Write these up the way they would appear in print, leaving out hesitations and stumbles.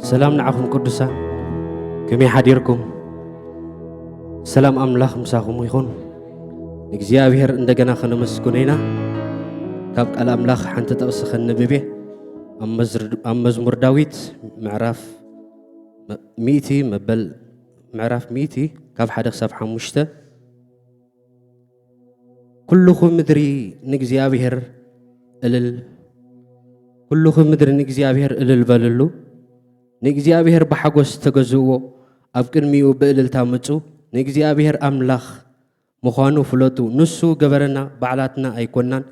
سلام نعكم قدسان كمي حديركم سلام أملاخ مساكم يخون نجزيابير عندنا خنا مسكونينا كابك الأملاخ حنت تأسخ النبي أم مزمور داويت معرف ميتي مبل معرف ميتي كاب حدث صفحة مشتى كلكم مدري نجزيابير كلكم مدري نجزيابير بللو نجزيابير بحقوس تجزوه أبكر ميو بقلل تامتو نجزيابير أملاخ مخانو فلوتو نسو جبرنا بعلاتنا أيقونن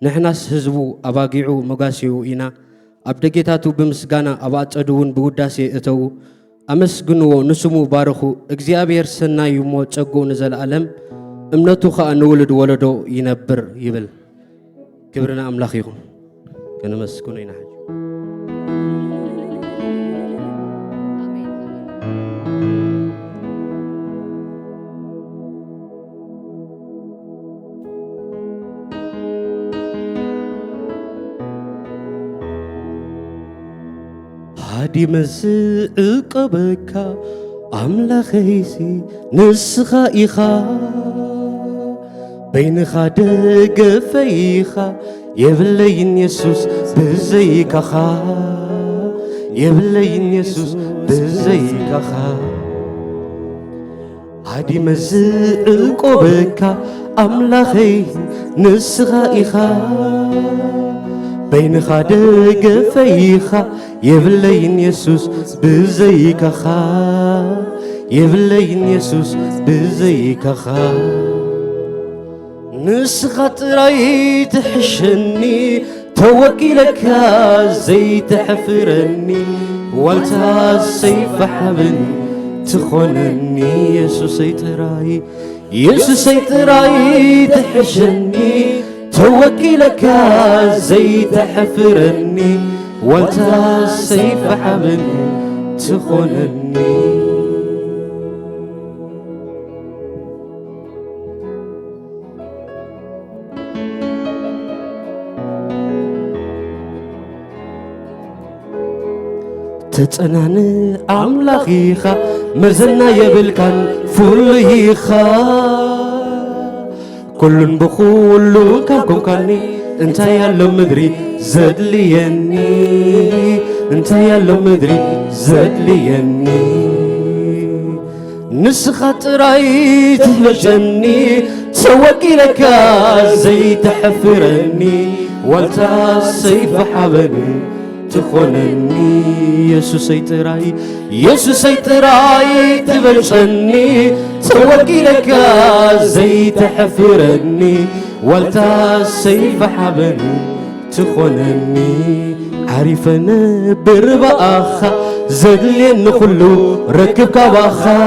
نحناس هزبو أباقيعو مقاسيو إنا أبدقيتاتو بمسقانا أبات أدوون بوداسي أتو أمسقنو نسمو بارخو إجزيابير سنة يمو تشقو نزل ألم امنتو خا نولد ولدو ينبر يبل كبرنا أملاخيهم كنا مسكونو ينحج هادي مزق بكا أملاخيسي نسخا إخا بين خادق فيخا يبلين يسوس بزيك خا يبلين يسوس بزيك خا هادي مزق بكا أملاخيسي نسخا إخا بين خادق فيخا يبلين يسوس بزيك خا يبلين يسوس بزيك خا نسخت راي تحشني توكلك زي تحفرني والتا سيف حبل تخونني يسوس يتراي يسوس يتراي تحشني توكلك زي تحفرني والتا سيف حبل تخونني تتنان أملاخيخا مرزنا يبلكن فوليخا كلن بخولو كم كاني انت يالو مدري زدليني انت يالو مدري زدليني نسخت رايت بجني تسوقي لك زي تحفرني والتا سيف حبني تخونني يسوس يتراي يسوس يتراي تبلشني تسوقي لك زي تحفرني والتا سيف حبني تخونني عارفنا برباخا زدلين كله ركب كباخا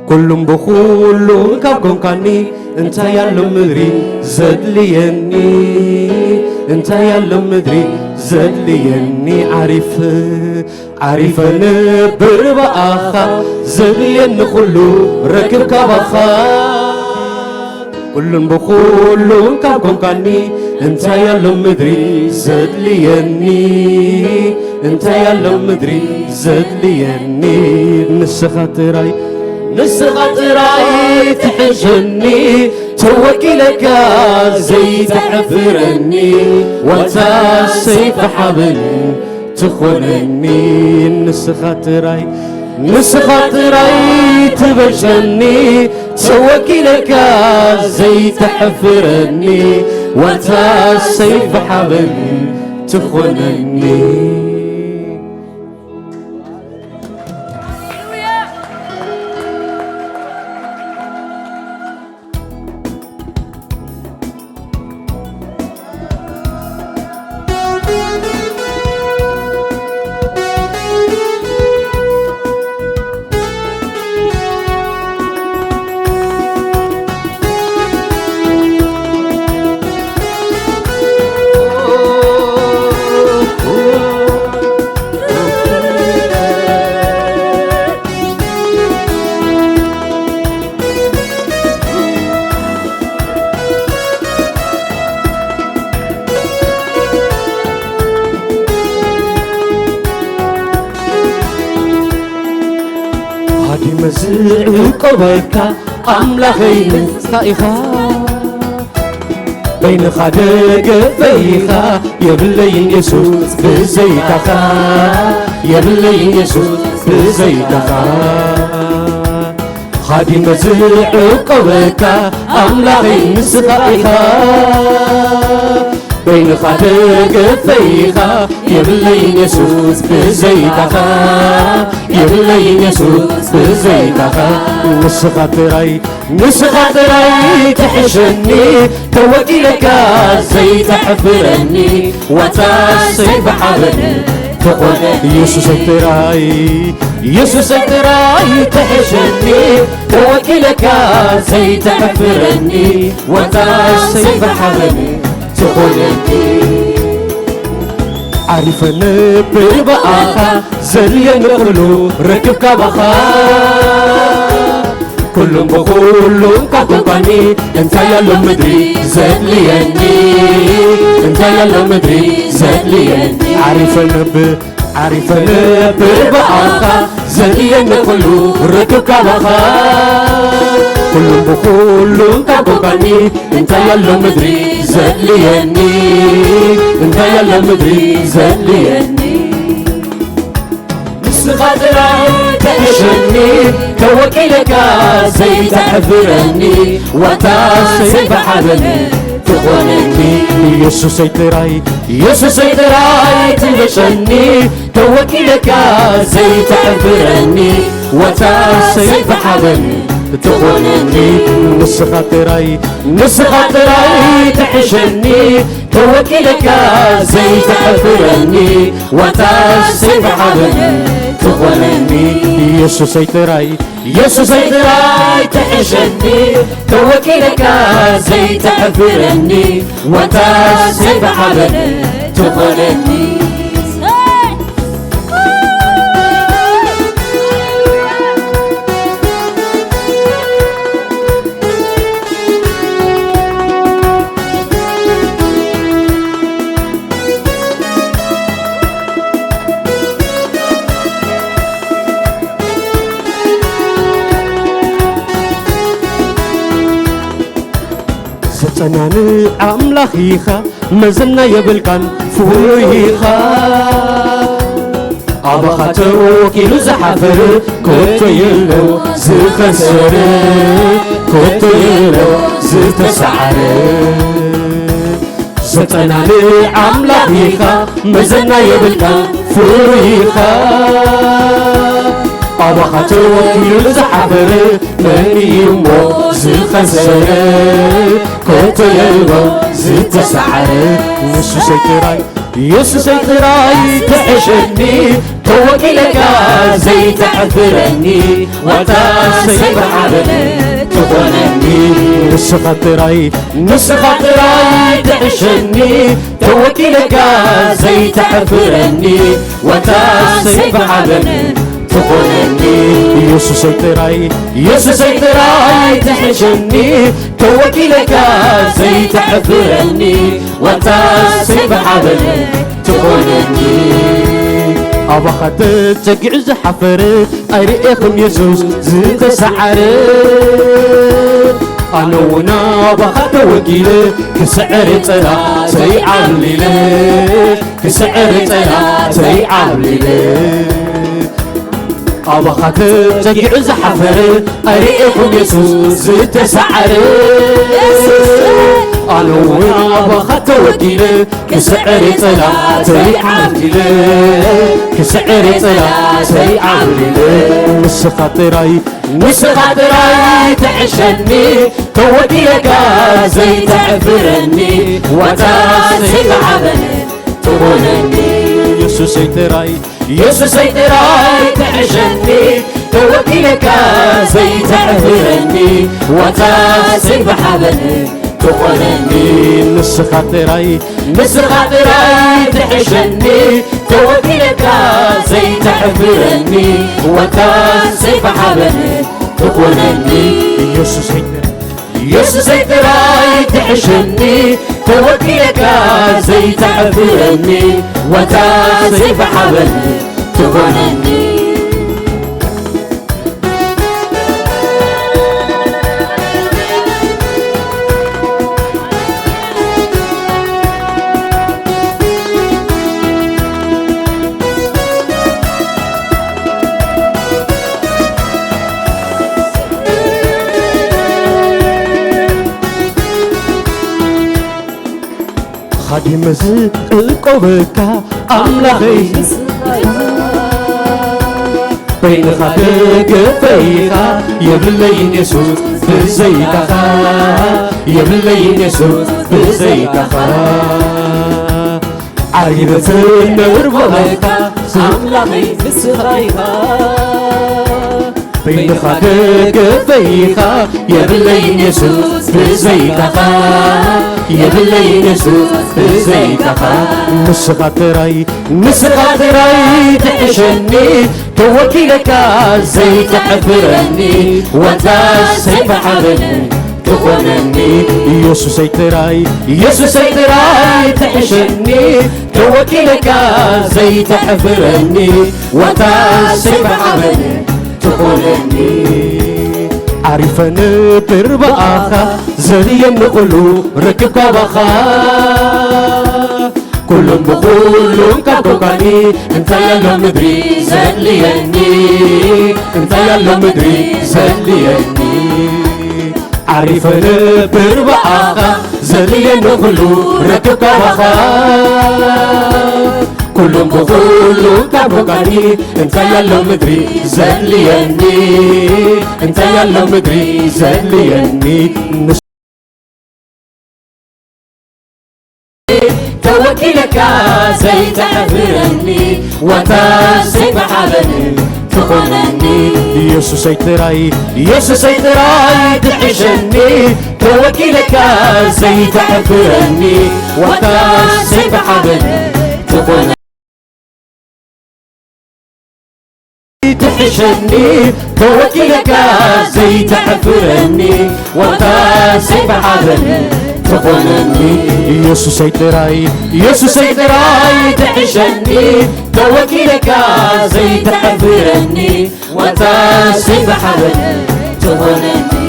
كلهم بخولهم كابكم كاني انت يالو مدري زدليني انت يالو مدري زدليني عارفنا برباخا زدلين كله ركب كباخا كلن بخولهم كابكم كاني انت يالو مدري زدليني انت يالو مدري زدليني نسخت راي تحجني توكلك زي تحفرني والتا سيف حبل تخونني نسخت راي تبجني توكلك زي تحفرني والتا سيف حبل تخونني مزع قبيكا أملاخي نستائخا بين خدق فيخا يبلين يسوس بزيتخا يبلين يسوس بزيتخا خادي مزع قبيكا أملاخي نستائخا بين خدق فيخا يبلين يسوس بزيتخا يبلين يسوس بزيتخا نسخطراي تحشني توكلك زيت حفرني وتاسي بحبني تقول يسوس تراي تحشنني توكلك زيت حفرني وتاسي بحبني تقولني عرفنا بربقاها زليا نقولو ركبك بخا كلهم بقولهم كاكوباني انت يلا مدري زلياني انت يلا مدري زلياني عرفنا بربقاها زليا نقولو ركبك بخا كلهم بقولهم كاكوباني انت يلا مدري زلياني انت يلا مدري زلياني نسخطراي تحشني توكلك زيت حفرني وتاسي بحبني تخونني يسوس تراي تحشني توكلك زيت حفرني وتاسي بحبني تخونني نسخطراي تحشني توكلك زيت حفرني وتاسي بحبني تخونني يسوس تراي تحشني توكلك زيت حفرني وتاسي بحبني تخونني زتناني أملاخيخا مزنا يبلكان فويخا أبخا توكيلو زحفر كوتو يلو زخسر كوتو يلو زتسعر زتناني أملاخيخا مزنا يبلكان فويخا أبخا توكيلو زحفر من يمو زخسر كوتو يلو زتسعر يسوس تراي تحشني توكلك زيت حفرني وتاسي بحبني تخونني نسخطراي تحشني توكلك زيت حفرني وتاسي بحبني تخونني يسوس تراي تحشني توكلك زيت حفرني وتاسي بحبني تخونني أبخت تقع زحفر أريخم يسوس زيت سعر أنا ونا بخت وكيله كسعر طلا سيعملي له كسعر طلا سيعملي له أبخت تقع زحفر أريخم يسوس زيت سعر أنا ونا بخت وكيله كسعر طلا سيعملي له كسعر طلا سيعملي له نسخطراي تحشني توكلك زيت حفرني وتاسي بحبني تخونني يسوس تراي تحشني توكلك زيت حفرني وتاسي بحبني تخونني نسخطراي تحشني توكلك زيت حفرني وتاسي بحبني تخونني يسوس تراي تحشني توكلك زيت حفرني وتاسي بحبني تخونني خادم زقوبك أملاخي بين خادك فيها يبلين يسوس بزيك يبلين يسوس بزيك عيبة النربك أملاخي بسخيها بين خادك فيها يبلين يسوس بزيك يبلين يسوس بزيك مسخاتراي تحشني توكيلك زي تحفرني وانت سيف حبني تخونني يسوس سيتراي تحشني توكيلك زي تحفرني وانت سيف حبني تخونني عارفن برباخا زليم نقولو ركبك بخا كلهم بقولهم كابوكاني انت يلا مدري زليني انت يلا مدري زليني عارفن برباخا زليم نقولو ركبك بخا كلهم بقولوا كابوكاني انت يلا مدري زليني انت يلا مدري زليني توكيلك زي تحفرني وانت سيف حبني تخونني يسوس سيتراي تحشني توكيلك زي تحفرني وانت سيف حبني تخونني تحشني توكيلك زي تحفرني وانت سيف حبني تخونني يسوس سيتراي تحشني توكيلك زي تحفرني وانت سيف حبني تخونني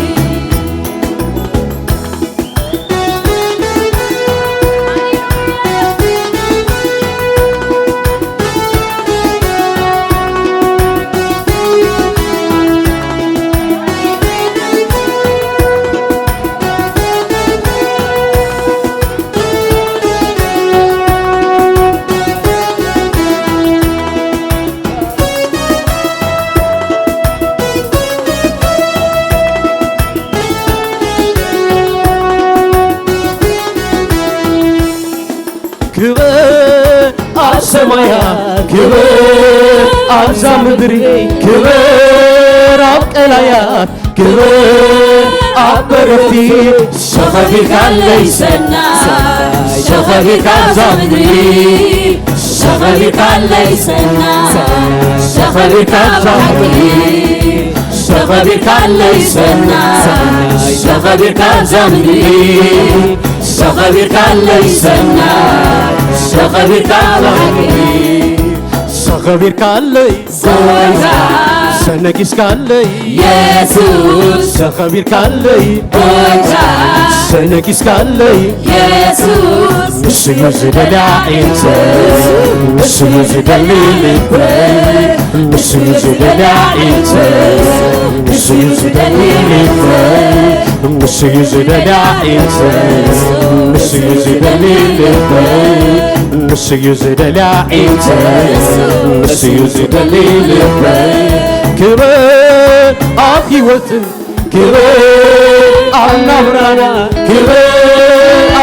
كبر السمايا كبر الزمدري كبر أبقلايا كبر أبرفتي شخبك ليسنا شخبك الزمدري شخبك ليسنا شخبك الزمدري شخبك ليسنا شخبك الزمدري شخبك ليسنا شخبك لي شخبك لي زوجا سنكيس كالي يسوس شخبك لي زوجا سنكيس كالي يسوس مش يزيد العينت مش يزيد الليل مش يزيد العينت مش يزيد الليل مش يزيد العينت مش يزيد الليل مش يزيد العينت مش يزيد الليل كبر أخيوت كبر أنبرانا كبر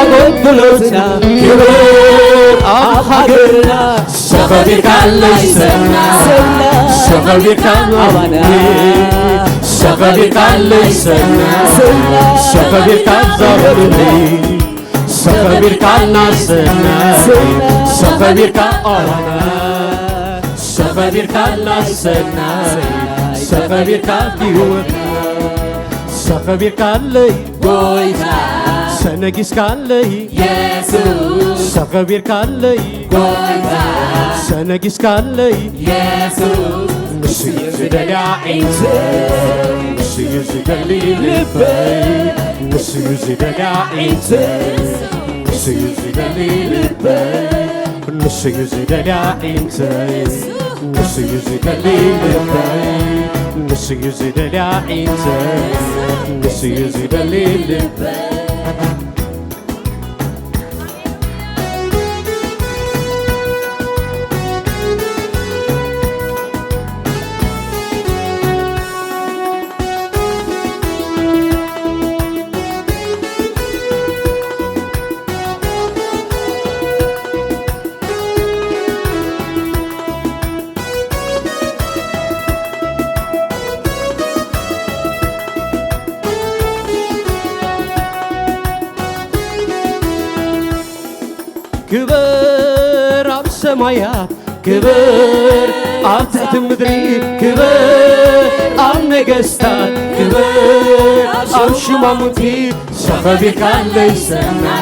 أبطلوتنا كبر أحقرنا شخبك ليسنا شخبك أبنا شخبك ليسنا شخبك زهرني شخبك ناسنا شخبك أبنا شخبك ناسنا شخبك بيوتنا شخبك لي بويتا سنجيس كالي يسوع شخبك لي بويتا سنجيس كالي يسوع مش يزيد العينت مش يزيد الليل مش يزيد العينت مش يزيد الليل مش يزيد العينت مش يزيد الليل مش يزيد العينت مش يزيد الليل كبر أب سمايات كبر أب تحت مدري كبر أب نجستات كبر أب شمامتي سخبير كان ليسنا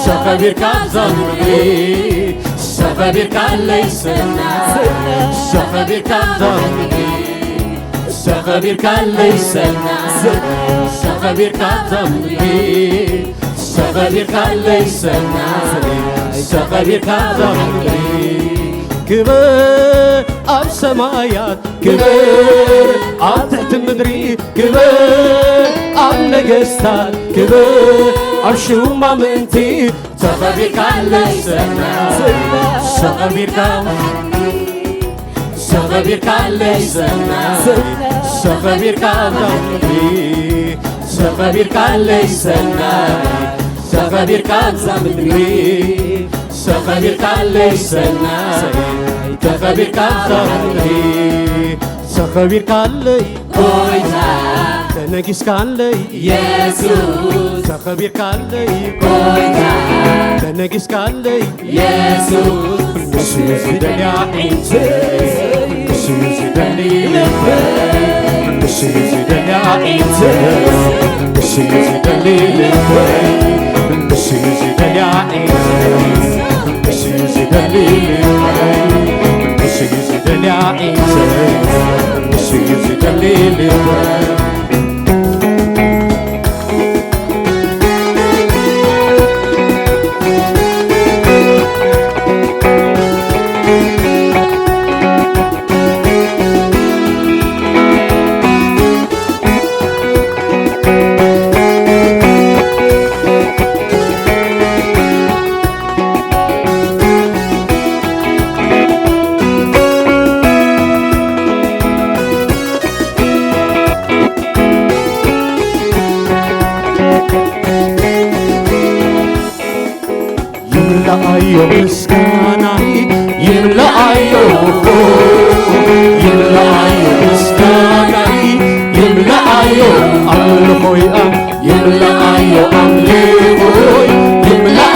سخبير كان زمري سخبير كان ليسنا سخبير كان زمري سخبير كان ليسنا سخبير كان زمري سخبير كان ليسنا سخبير كان زمري كبر أب سمايات كبر أب تحت مدري كبر أب نجستات كبر أب شمامتي سخبير كان ليسنا سخبير كان سخبير كان ليسنا سخبير كان زمري سخبير كان ليسنا سخبير كان زمري سخبير كان ليسنا سخبير كان زمري سخبير كان لي كويتا تنجس كان لي يسوع سخبير كان لي كويتا تنجس كان لي يسوع نسيزدني عينتي نسيزدني لبي نسيزدني عينتي نسيزدني لبي نسيزدني عينتي نسيزدني لبي نسيزدني عينتي نسيزدني لبي يملأ مسكناي يملأ مسكناي يملأ أملخوي يملأ أملخوي يملأ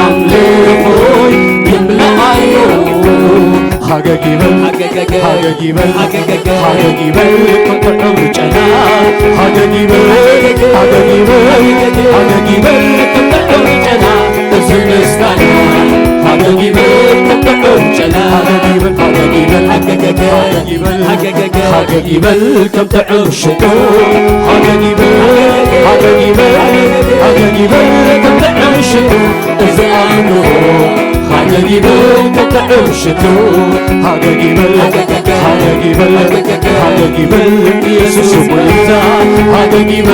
أملخوي يملأ هاجيبل هاجيبل هاجيبل كنت رجعنا هاجيبل هاجيبل كنت رجعنا زمستنا هاجيبل كنت رجعنا هاجيبل كنت عشتو هاجيبل كنت عشتو زعلو هاجيبل كنت عشتو هاجيبل يسوع مويتا هاجيبل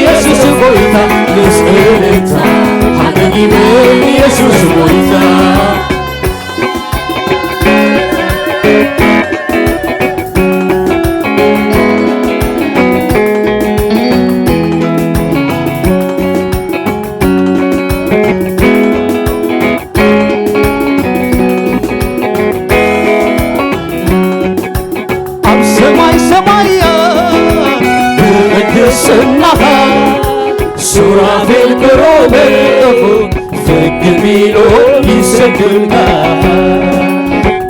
يسوع مويتا نسألتا هاجيبل يسوع مويتا سورافيل كروبل فك ميلو يسكننا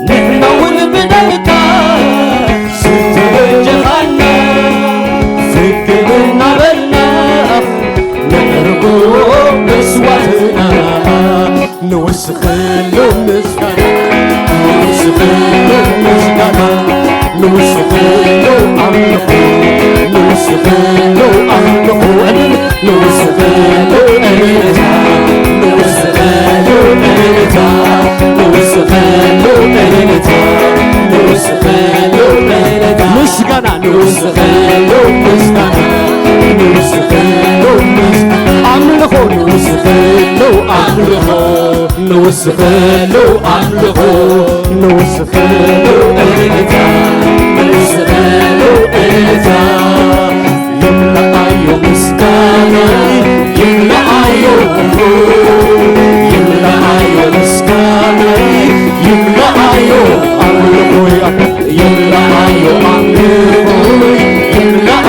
نحن والبدايتا ستوجهنا فك منا بلنا نحرقو بسواتنا نوسخلو مسكنا نوسخلو مسكنا نوسخلو أملخو نوسخلو أملخو نوسخلو أنتا نوسخلو أنتا نوسخلو أنتا نوسخلو أنتا مسكنا نوسخلو مسكنا نوسخلو مسكنا أملخو نوسخلو أملخو نوسخلو أملخو نوسخلو أنتا نوسخلو أنتا يملأ مسكناي يملأ مسكناي يملأ أملخوي يملأ أملخوي يملأ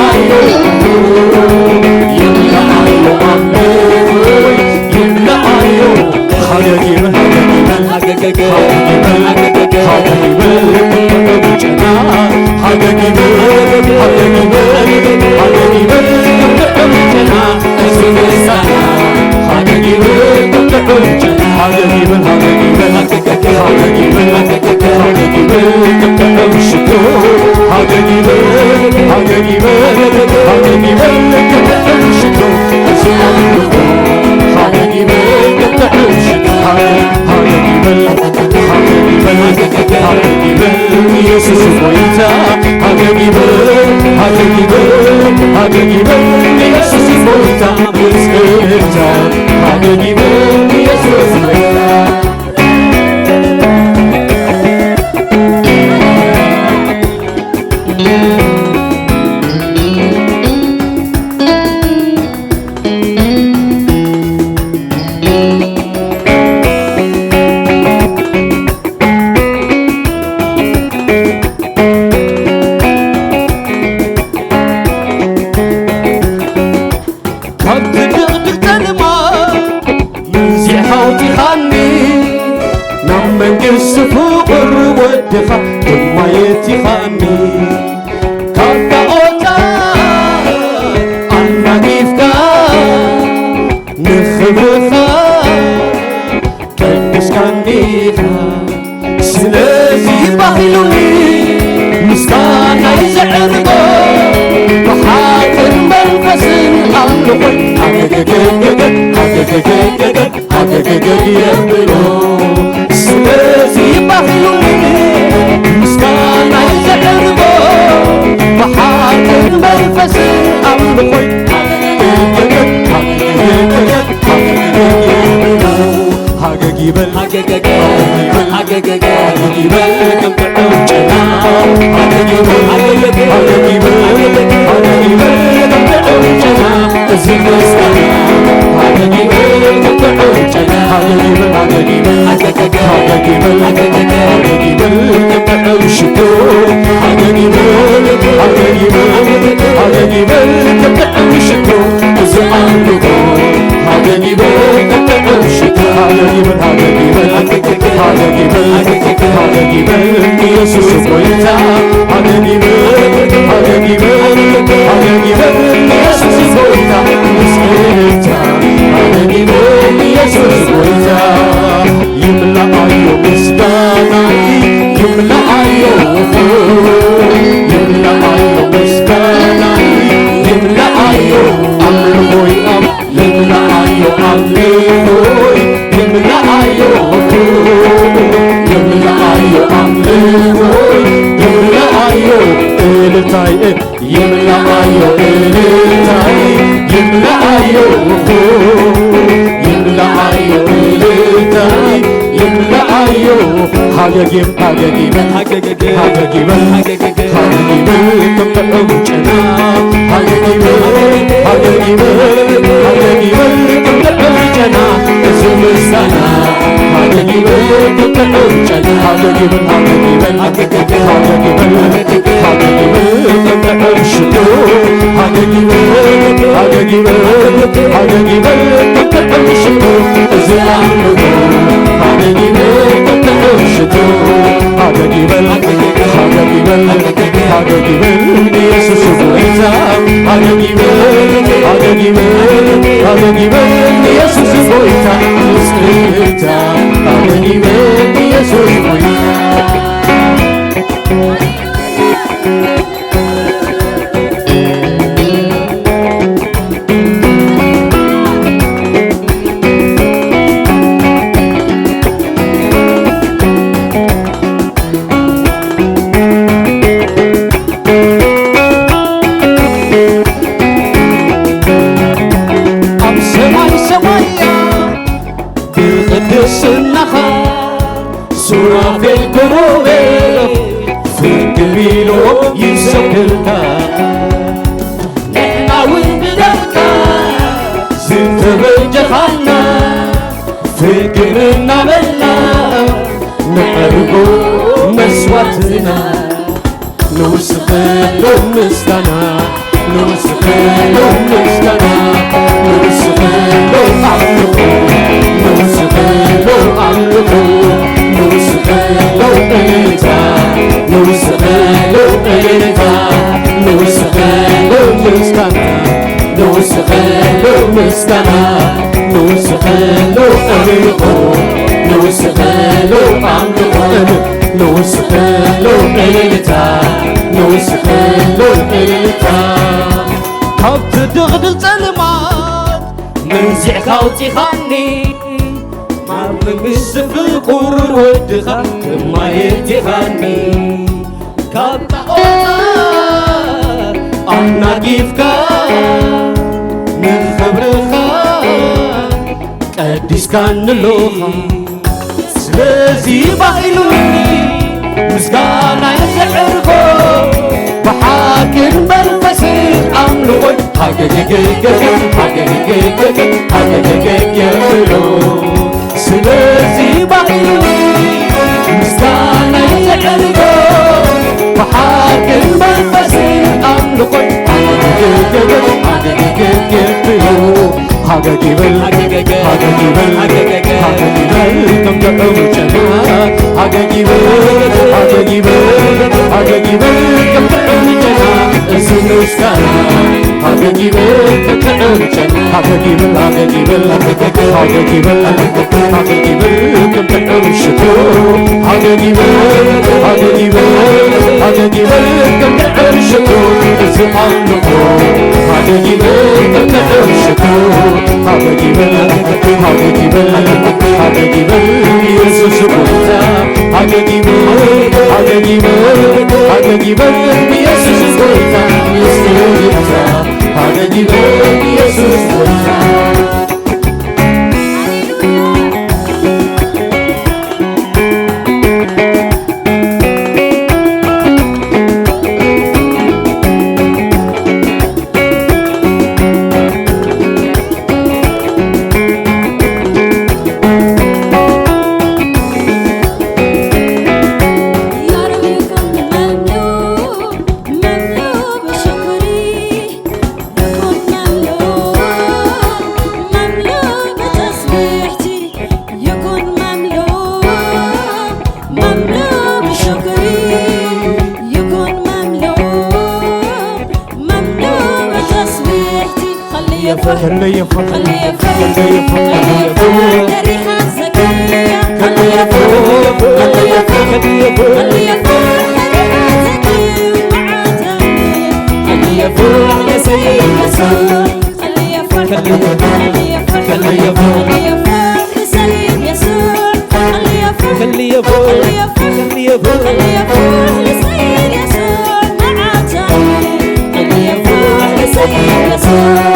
ሃገጊበል ኢየሱስ ጎይታ ምስክርታ ሃገጊበል ኢየሱስ ጎይታ መንግሥት ፍቅር ወድኻ እማየት ይኻኒ ካብታ ኦታ ኣናጊፍካ ንኽብርኻ ቀድስካኒኻ ስለዚ ባሂሉኒ ምስጋናይ ዘዕርጎ ብሓቅን መንፈስን ኣምልኾን ሃገገገገ ሃገገገገ ሃገገገግ የብሎ ስለዚህ ባሂሉኒ ምስጋናይ ዘዕርጎ ብሓቅን መንፈስን ኣምልኾን ሃገጊበል ሃገጊበል ከም ጥዑም ጨና ሃገጊበል ከም ጥዑም ጨና እዚ ምስጋና ሃገጊበል ከም ጥዑም ጨና ሃገጊበል ከም ጥዑም ሽቶ ሃገጊበል ከም ጥዑም ሽቶ እዚ ኣምልኾ ሃገጊበል ከም ጥዑም ሽቶ ሃገጊበል ኢየሱስ ጎይታ ሃገጊበል ኢየሱስ ጎይታ ምስክርታ ሃገጊበል ኢየሱስ ጎይታ ይምላአዮ ምስጋናይ ይምላአዮ ይምላአዮ ምስጋናይ ይምላአዮ አምልኾይ ይምላአዮ አምልኾይ ይምላአዮ አምልኾይ ይምላአዮ እልልታይ ይምላአዮ እልልታይ ይምላአዮ እልልታይ ይምላአዮ ሃገጊበል ከም ጥዑም ጨና ሃገጊበል ከም ጥዑም ጨና እዚ ምስጋና ሃገጊበል ከም ጥዑም ጨና ሃገጊበል ከም ጥዑም ሽቶ ሃገጊበል ከም ጥዑም ሽቶ እዚ ኣምልኾ ሃገጊበል ከም ጥዑም ሽቶ ሃገጊበል ኢየሱስ ጎይታ ሃገጊበል ኢየሱስ ጎይታ ምስክርታ ሃገጊበል ኢየሱስ ጎይታ ብቅድስናኻ ሱራፌል ኮሮቤል ፍቅር ኢሎም ይሰግዱልካ ንሕና እውን ብደምካ ዝተበጀኻና ፍቅር እናበልና ነዕርጎ መስዋዕትና ንውስኸሎ ምስጋና ንውስኸሎ ምስጋና ንውስኸሎ ኣምልኾ ንውስኸሎ ኣምልኾ ንውስኸሎ እልልታ ንውስኸሎ እልልታ ንውስኸሎ ምስጋና ንውስኸሎ ምስጋና ንውስኸሎ ኣምልኾ ንውስኸሎ ኣምልኾ ንውስኸሎ እልልታ ንውስኸሎ እልልታ ካብቲ ድቕድቕ ጸልማት መንዚዕካ ኣውፂኻኒ ናብ መንግሥቲ ፍቁር ወድኻ ክማየት ኢኻኒ ካብ ጣዖታት ناقيفكا نخبرخا قديسكا نلوخا سلازي بايلوني مسكانا يسعركو بحاكم منفس أملوي حاجة يبلو سلازي بايلوني مسكانا يسعركو بحاكم منفس أملوي حاجة جبل كم تقوم جنا حاجة جبل كم تقوم جنا سنوسكانا حاجة جبل كم تقوم جنا حاجة جبل كم تقوم شكو حاجة جبل كم تقوم شكو زمان نقو حاجة جبل كم تقوم شكو حاجة جبل يسوع سبحانه حاجة جبل يسوع سبحانه حاجة جبل يسوع سبحانه خلي يفرح ريحة زكية خلي يفرح يا سيد يسوع خلي يفرح لسيد يسوع خلي يفرح لسيد يسوع معاته خلي يفرح لسيد يسوع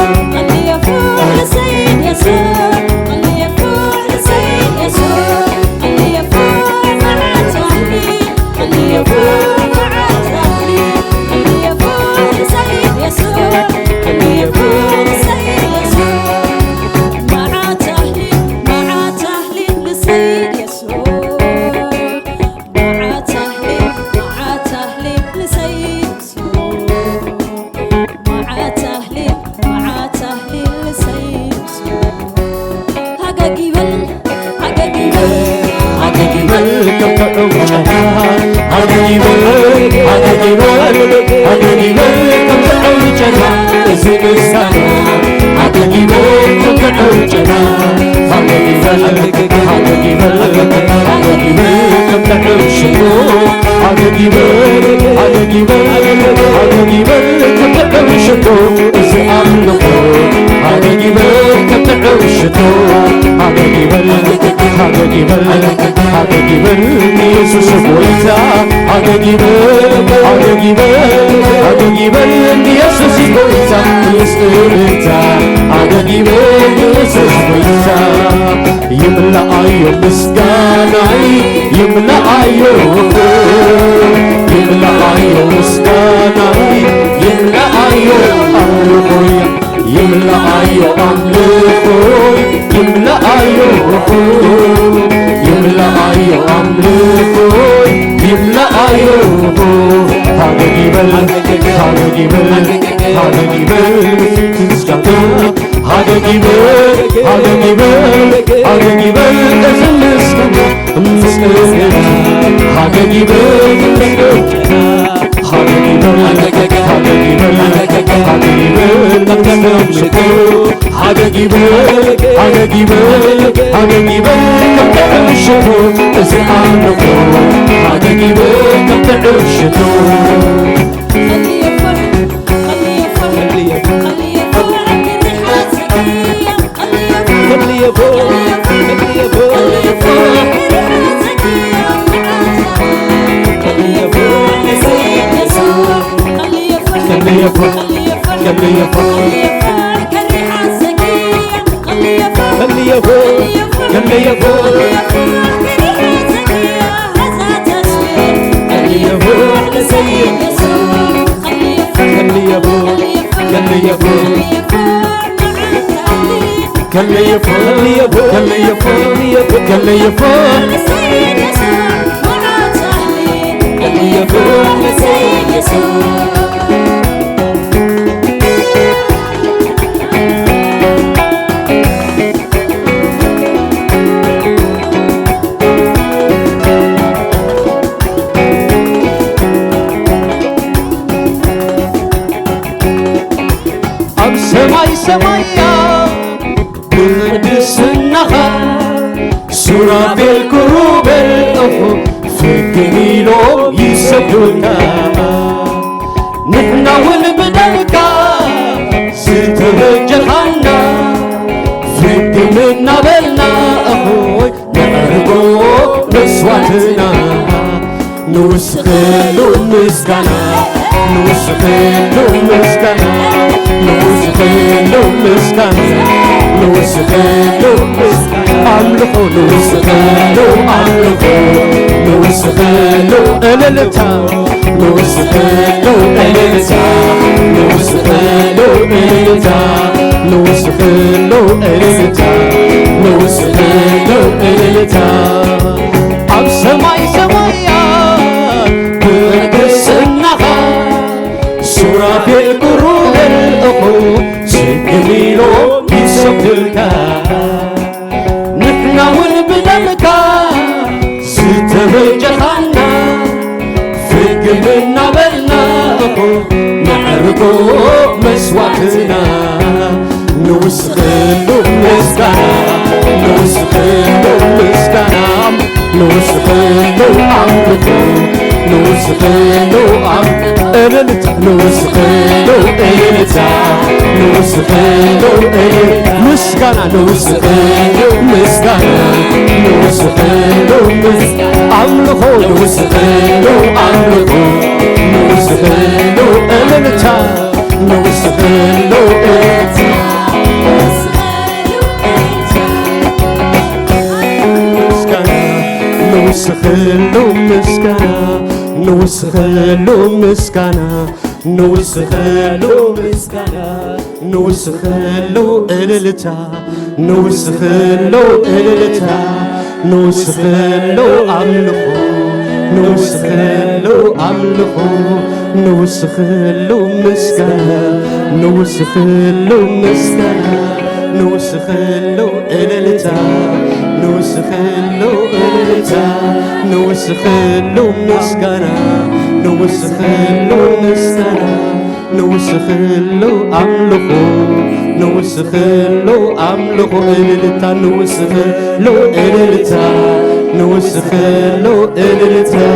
سورابيل كروبل أخو فكنيلو يسبونا نحنا والبدلكا سترجحنا فك منا بلنا أخوي نعرقو نسواتنا نوسخلو مسكنا نوسخلو مسكنا نوسخلو مسكنا نوسخلو مسكنا أملكو نوسخلو أملكو نوسخلو إللتا نوسخلو إللتا نوسخلو إللتا نوسخلو إللتا نوسخلو إللتا أب سماي سمايا بقسنها سورابيل قروب الأخو سكميلو يسبلكا نحنا والبدلكا ستبجخنا فك منا بلنا أخو نعرقو مسواتنا نوسخلو مسكنا نوسخلو مسكنا نوسخلو عملكو نوسخلو إللتا نوسخلو إللتا نوسخلو إللتا مسكنا نوسخلو مسكنا نوسخلو مسكنا عملكو نوسخلو عملكو نوسخلو إللتا نوسخلو إللتا نوسخلو مسكنا نوسخلو مسكنا نوسخلو مسكنا نوسخلو إللتا نوسخلو إللتا نوسخلو عملكو نوسخلو عملكو نوسخلو مسكنا نوسخلو مسكنا نوسخلو إللتا نوسخلو إللتا نوسخلو مسكنا نوسخلو مسكنا نوسخلو عملكو نوسخلو عملكو إللتا نوسخلو إللتا نوسخلو إللتا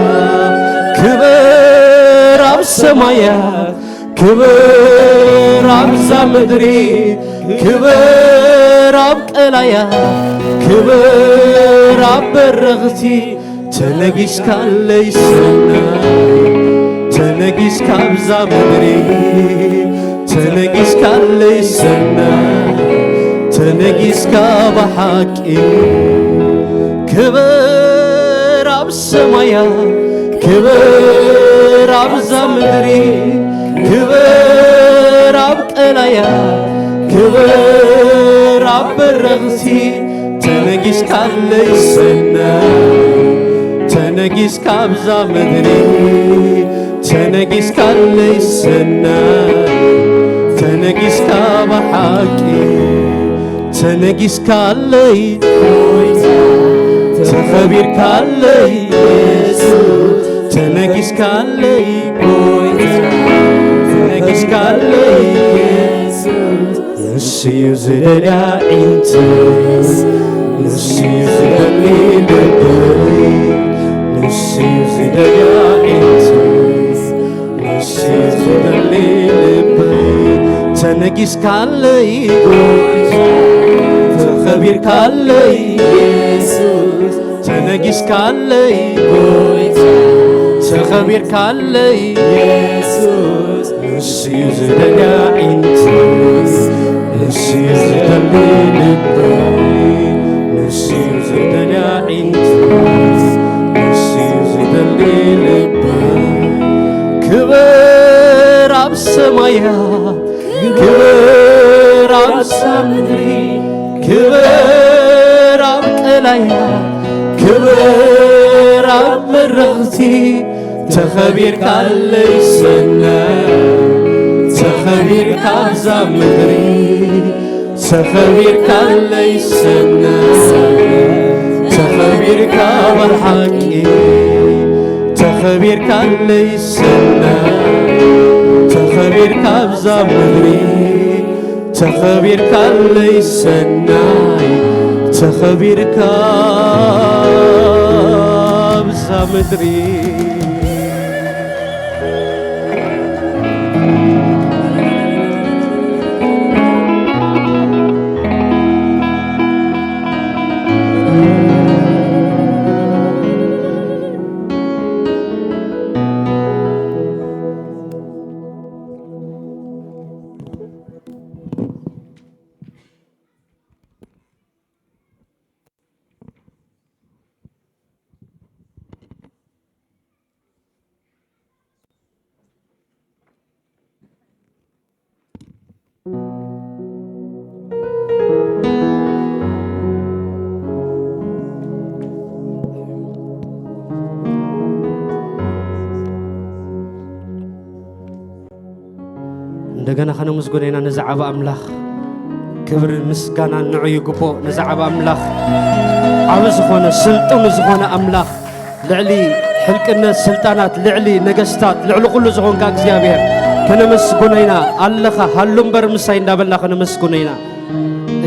كبر أب سمايات كبر أب زمدري كبر أب قلايا كبر أب برغتي تنقش كالي سناي تنقش كابزا مدري تنقش كالي سناي تنقش كابحاكي كبر أب سمايا كبر أب زمدري كبر أب قلايا كبر أب برغتي تنقش كالي سناي تنقش كابزا مدري تنقش كالي سناي تنقش كابحاكي تنقش كالي تخبير كالي تنقش كالي تنقش كالي نسي زلالي انت نسي زلالي لبري نسي زلالي انت نسي زلالي لبري تنقش كالي تخبير كالي تنقش كالي تخبير كالي نسي زلالي انت نسي زلالي لبري نسي زلالي انت نسي زلالي لبري كبر أب سمايات ክብር ኣብ ምድሪ ክብር ኣብ ቀላያት ክብር ኣብ መረኽቲ ተኸቢርካ ለይሰነ ተኸቢርካ ኣብዛ ምድሪ ተኸቢርካ ለይሰነ ተኸቢርካ ብሓቂ ተኸቢርካ ለይሰነ ተኸቢርካ ኣብዛ ምድሪ ተኸቢርካ ለይሰናይ ተኸቢርካ ኣብዛ ምድሪ እንደገና ከነመስግን ኢና ነዛዓባ ኣምላኽ ክብሪ ምስጋና ንዑ ይግቦ ነዛዓባ ኣምላኽ ዓብ ዝኾነ ስልጡን ዝኾነ ኣምላኽ ልዕሊ ሕልቅነት ስልጣናት ልዕሊ ነገስታት ልዕሊ ኩሉ ዝኾንካ እግዚኣብሔር ከነመስግን ኢና ኣለኻ ሃሉ እምበር ምሳይ እንዳበልና ከነመስግን ኢና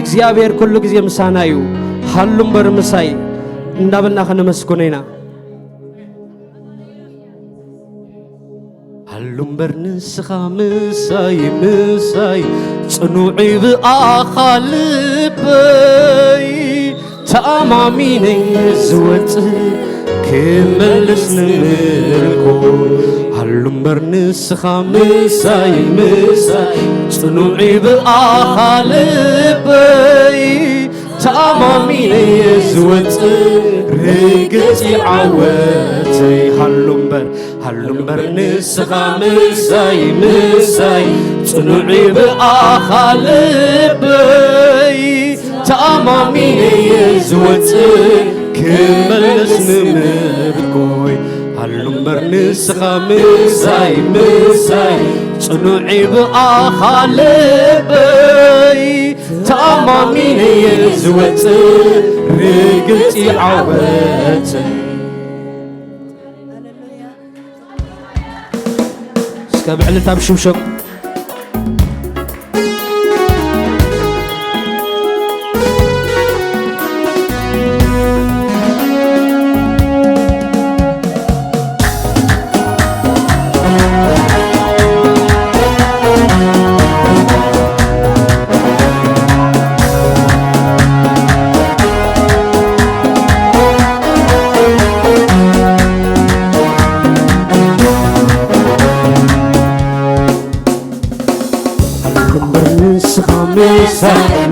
እግዚኣብሔር ኩሉ ግዜ ምሳና እዩ ሃሉ እምበር ምሳይ እንዳበልና ከነመስግን ኢና ሃሉ እምበር ንስኻ ምሳይ ምሳይ ጽኑዕ ብኣኻ ልበይ ተኣማሚነይ ዝወፅእ ክመልስ ንምልኮ ሃሉ እምበር ንስኻ ምሳይ ምሳይ ጽኑዕ ብኣኻ ልበይ ተኣማሚነይ ዝወፅእ ርግጽ ዓወተይ ሃሉ እምበር ንስኻ ምሳይ ምሳይ ጽኑዕ ብኣኻ ልበይ ተኣማሚነይ ዝወፅእ ክመልስ ንምልኮይ ሃሉ እምበር ንስኻ ምሳይ ምሳይ ጽኑዕ ብኣኻ ልበይ ተኣማሚነይ ዝወፅእ ርግጽ ዓወተይ እስከ ብዕልታ ብሽምሸም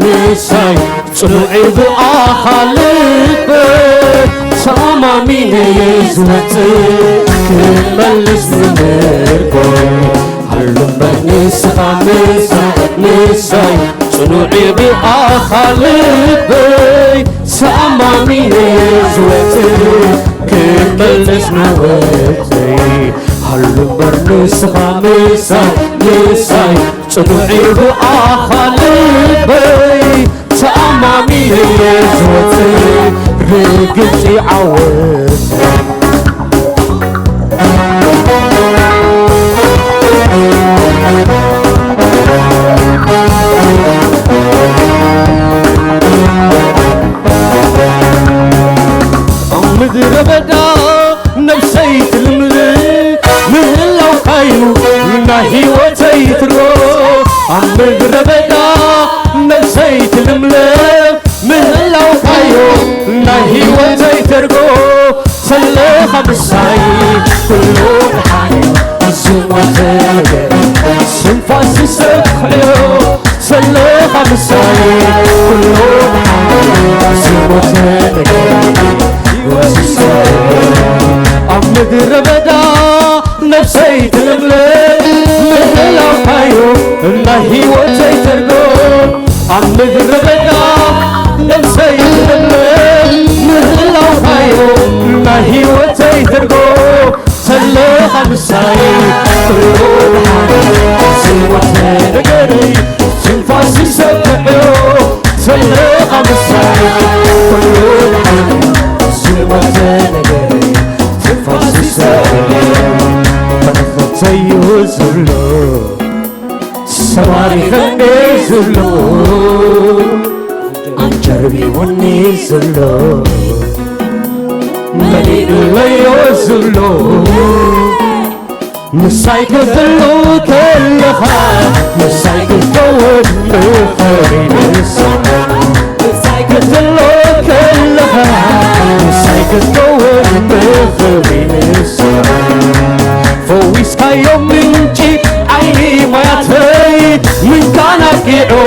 ምሳይ ጽኑዕ ብኣኻ ልበይ ተኣማሚነይ ዝወፅእ ክመልስ ንምልኮይ ሃሉ እምበር ንስኻ ምሳይ ጽኑዕ ብኣኻ ልበይ ተኣማሚነይ ዝወፅእ ክመልስ ንወፅይ ሃሉ እምበር ንስኻ ምሳይ ጽኑዕ ብኣኻ ልበይ ተኣማሚነይ ዝወፅእ ርግጽ ዓወተይ ኣብ ምድረ በዳ ነፍሰይ ትልምልም ምህላውካዩ ናይ ሕይወተይ ትርጎ ኣብ ምድረ በዳ ነፍሰይ ትልምልም ምህላውካዮ ናይ ሕይወተይ ተርጎ ሰለኻ ምሳይ ኩሉ ብሓዮ ዝሞተገ ስንፋስ ዝሰብሕዮ ሰለኻ ምሳይ ኩሉ ብሓዮ ዝሞተገ ኣብ ምድረ በዳ ነፍሰይ ትልምልም ምህላውካዮ نهي وتيترقو عم الربدا نمسي تدلل مهلا وخايو نهي وتيترقو تلخ مساي كل حاجة سوت نقري تنفاسي سبعو تلخ مساي كل حاجة سوت نقري تنفاسي سبعو تنفتي وزلو سواري خني زلو أنجربي وني زلو ملي اللي زلو مسايك زلو كلها مسايك زلو مخرين السما مسايك زلو كلها مسايك زلو مخرين السما فويسك يوم من جيب عيني ما يتهيد من كان أكيعو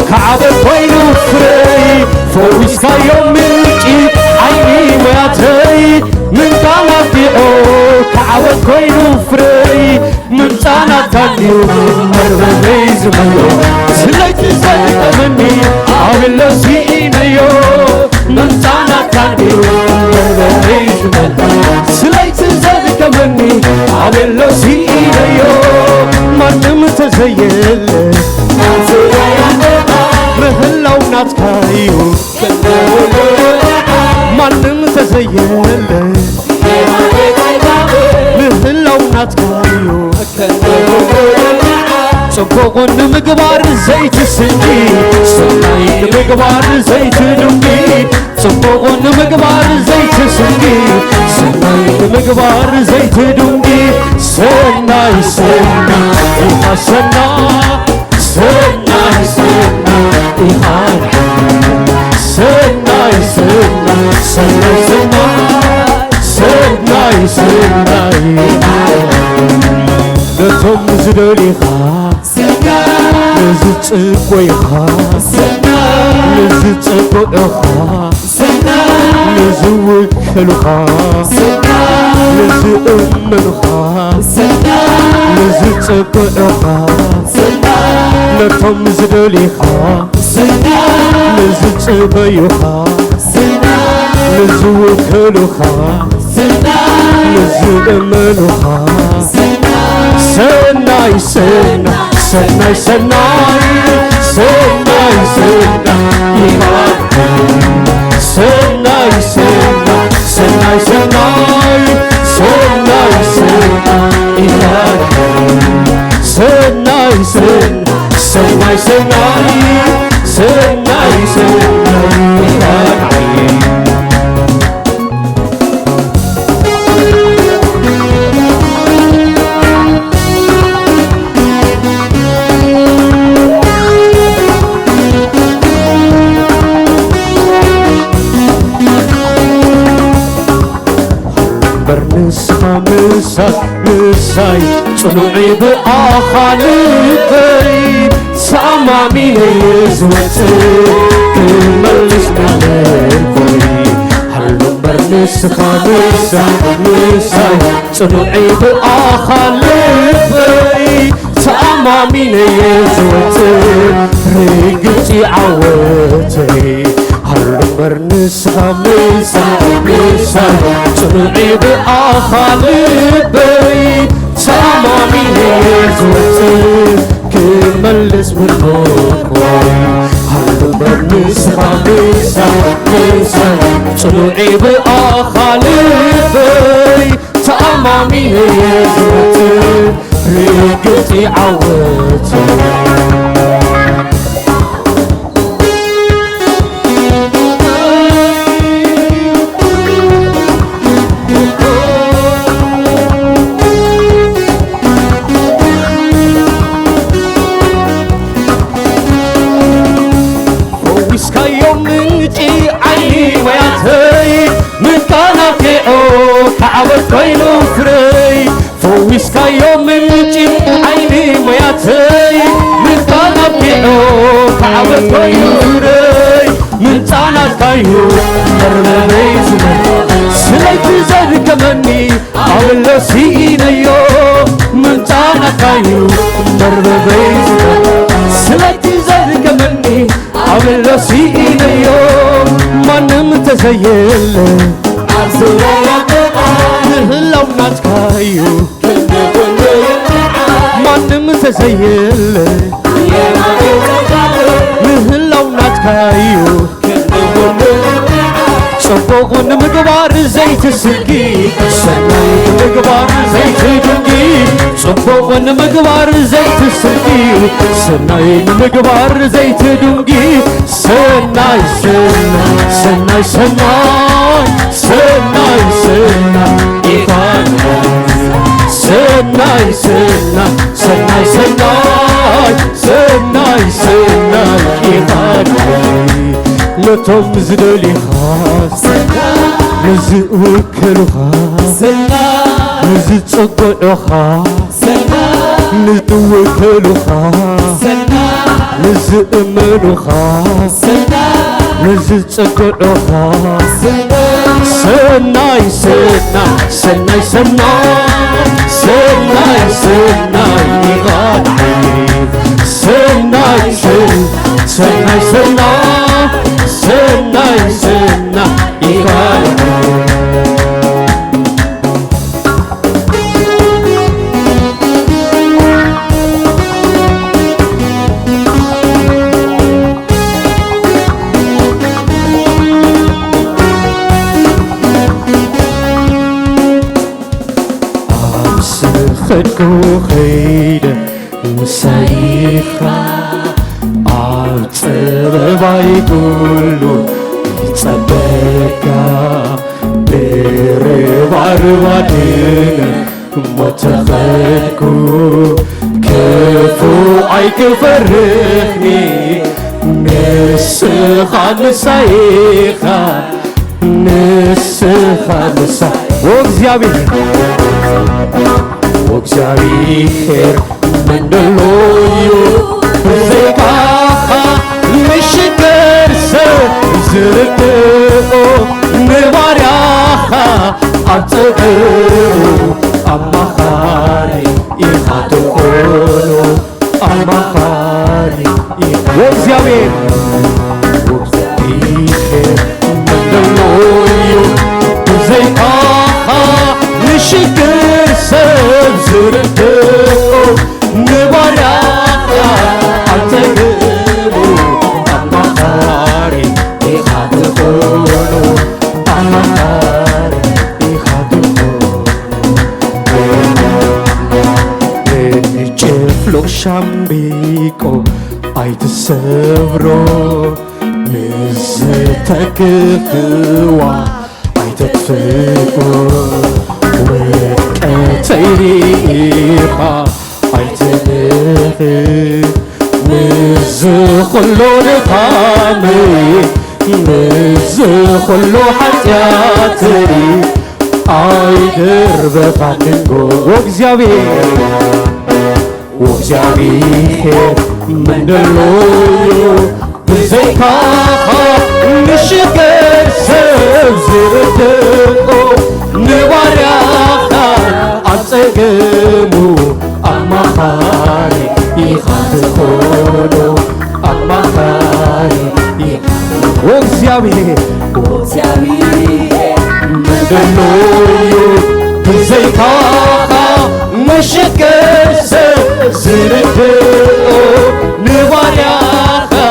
كعب وينو فري فويسك يوم من جيب عيني ما يتهيد من كان أكيعو كعب وينو فري من سنة كانيو مرمي زمنيو سليت زلك مني عامل سينيو من سنة كانيو مرمي زمنيو سليت زلك مني عامل سينيو مرنم تزيل مهلا وناتكايو مرنم تزيل مهلا وناتكايو صبغون مقبار زيت سنجي سناي مقبار زيت دمي صبغون مقبار زيت سنجي سناي مقبار زيت دمي سناي سناي إيها سناي إيها سناي لتم زدوليخا لزتصقويخا لزتصقويخا لزوكلوخا لزأمنوخا لزتصقويخا لتم زدوليخا لزتصقويخا لزوكلوخا لزأمنوخا سناي سناي سناي سناي سناي سناي سناي سناي سناي سناي سناي سناي سناي سناي سناي برنسخة مساي صنوعي بآخالي سامامي يزوتي كمالش مالكوي هلو برنسخة مساي صنوعي بآخالي سامامي يزوتي ريقتي عوتي هلو برنسخة مساي صنوعي بآخالي سامامي يزوتي كمالس بالمكوي هلو برنسخة مساي صنوعي بآخالي سامامي يزوتي ريقتي عوتي كعبت كوينو فري فويسك يوم من جيب عيني مياتي من طلب بيعو كعبت كوينو فري من طلب كايو مرمي زمن سليت زاد كمني عمل سينيو من طلب كايو مرمي زمن رسينيو ما نمتزيل نهلو ناتكايو ما نمتزيل نهلو ناتكايو صبغون مقبار زيت السقي سناي مقبار زيت الدنقي صبغون مقبار زيت السقي سناي مقبار زيت الدنقي سناي سناي سناي سناي سناي إيقان سناي سناي سناي سناي سناي سناي إيقان لتم زدلي خاص نزق وكلو خاص نزق صدق خاص نزق وكلو خاص نزق منو خاص نزق صدق خاص سناي سناي سناي سناي سناي سناي غادي سناي سناي سناي سناي سناي غادي خدكو خيدة مسايخة عالصباي كله يتصبكا برباربادنا متخدكو كفو عيك فرخني نسخة مسايخة نسخة مسايخة وእግዚአብሔር መንደሎዩ በዘይቃኻ ምሽገር ሰብ ዝርድኦ ንባርያኻ ኣፀገሩ ኣማኻሪ ኢኻ ትኾኑ ኣማኻሪ ወእግዚአብሔር መንደሎዩ በዘይቃኻ ምሽገር ሰብ ዝርድኦ ንባርያኻ ኣፀገሩ ኣማኻሪ ኢኻ ትኾኑ ኣማኻሪ ኢኻ ትኾኑ ጭፍሉቕ ሻምቢቆ ኣይትሰብሮ ንዝተክኽዋ ኣይተጥፍኦ وقتيريخا عيتنخ نزخلو نقامي نزخلو حتياتي عيدر بفاتنكو وغزيابيخ من دلويو بزيكاخا نشكر سبزرتو نبارياخا أتسجمو أماخاري إخاتخونو أماخاري وغزيابيخ مدنويو بزيكاخا نشكر سبزرتو نبارياخا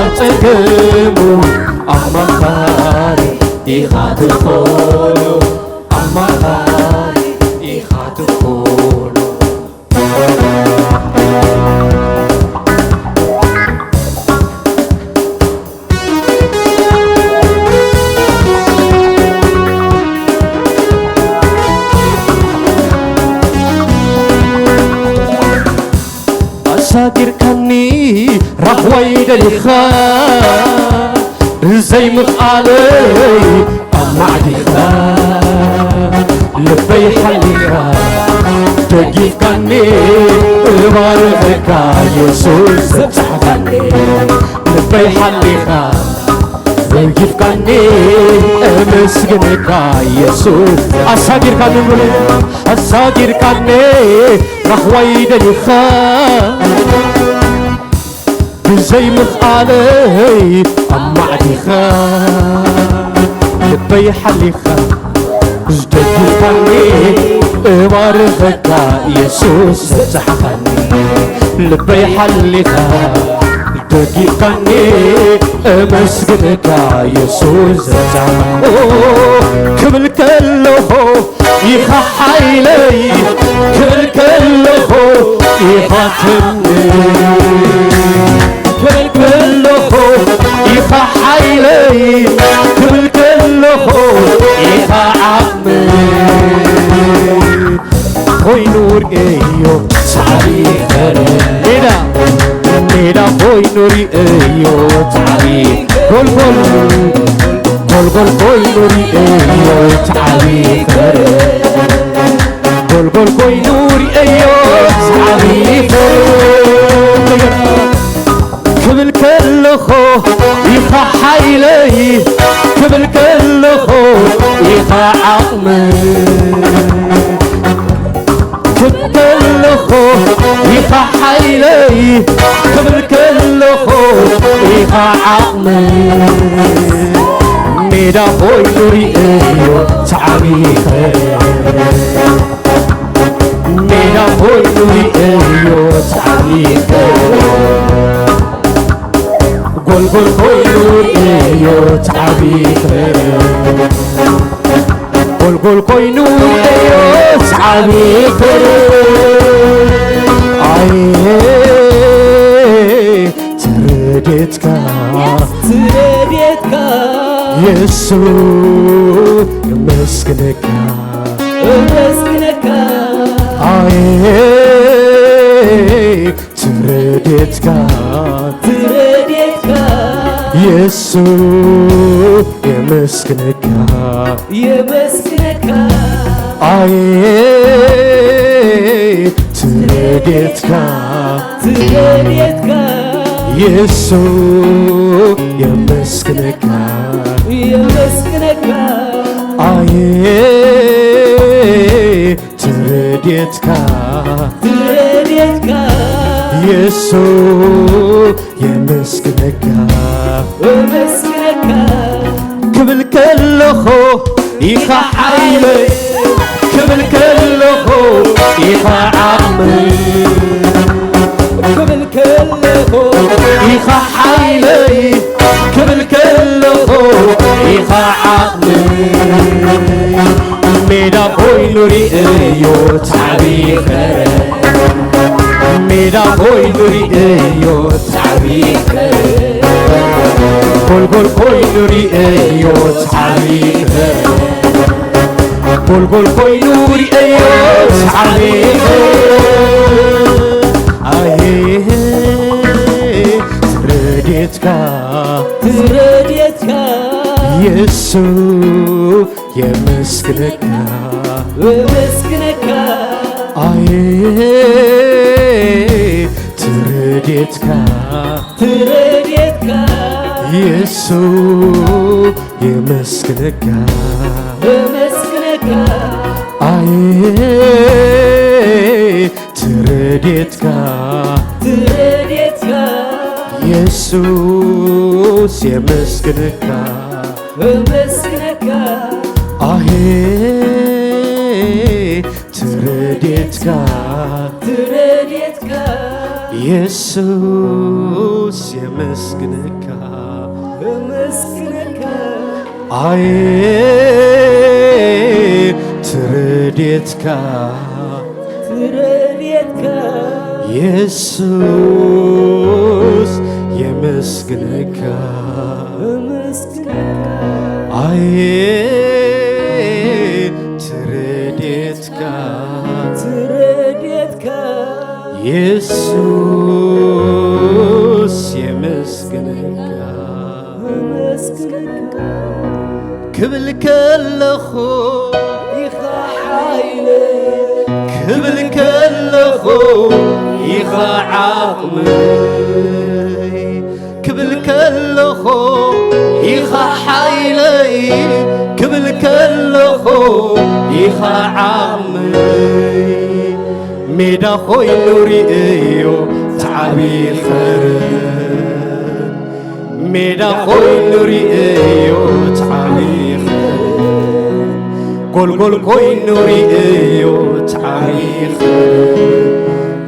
أتسجمو أماخاري إخاتخونو أماخاري إخاتخونو أساكر كني رخوي دليخا زي مخالي أمعديخا لبي حليخا تجيف كني بارغكا يسوس تحفني لبي حليخا تجيف كني مسكنكا يسوس أساكر كني أساكر كني رخوي دليخا زي مخالي أما عديخا لبي حليخا زدتي فاني بارخك يسوس زحفني لبي حليخا دقيقني مسجدك يسوس زحفني كمل كله يخا حيلي كمل كله يخاتمني كل كله يخا حيلي كل كله يخا عمي خوي نور ايو تعالي نيدا نيدا خوي نوري ايو تعالي قول خوي نوري ايو تعالي قول خوي نوري ايو تعالي كبل كله يخا حيلي كبل كله يخا عقمي كبل كله يخا حيلي كبل كله يخا عقمي ميدا خوي نوري ايو تعبي خير ميدا خوي نوري ايو تعبي خير قول خوي نوري ايو تعبي خير قول خوي نوري ايو تعبي خير ترديتك يسوع يمسكنك ترديتك يسوع يمسكنك ترديتك يسوع يمسكنك ترديتك يسوع يمسكنك كبل كله يخا حيلي كبل كله يخا عمي كبل كله يخا حيلي كبل كله يخا عمي ميدا خوي نوري ايو تعبي خير ميدا خوي نوري ايو تعبي خير قول خوي نوري ايو تعبي خير قول خوي نوري ايو تعبي خير ترديتك يسوع يمسكنك ترديتك يسوع يمسكنك ترديتك يسوع يمسكنك ترديتك يسوع يمسكنك ترديتك يسوع يمسكنك ترديتك يسوع يمسكنك كبل كله يخا حيلي كبل كله يخا عقمي كبل كله يخا حيلي كبل كله يخا عقمي ميدا خوي نوري ايو تعبي خير ميدا خوينو رئيو تعبيخ قول خوينو رئيو تعبيخ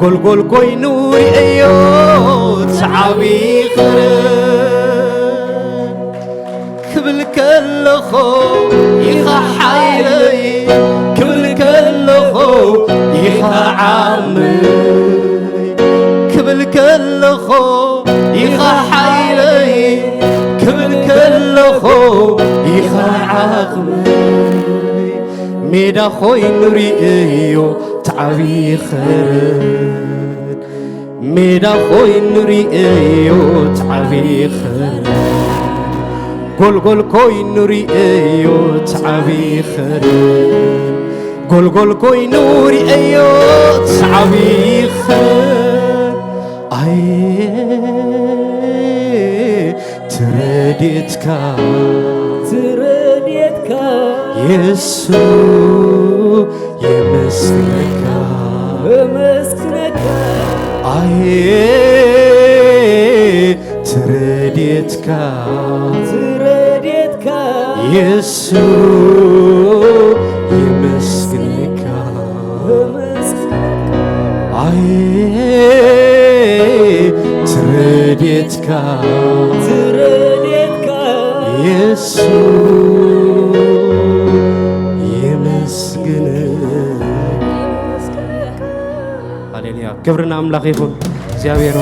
قول خوينو رئيو تعبيخ كبل كلخو يخا حيري كبل كلخو يخا عامي كبل كلخو يخا حيري كبل كلخو يخا عامي ميدا خوي نريئيو تعبيخ ميدا خوي نريئيو تعبيخ قول كوي نوري ايو تعبي خير قول كوي نوري ايو تعبي خير اي ترديتك يسوع يمسكنك اي ترديتك يسوع يمسكنك اي ترديتك يسوع يمسكنك هللويا كبرنا املاك يكون እግዚአብሔር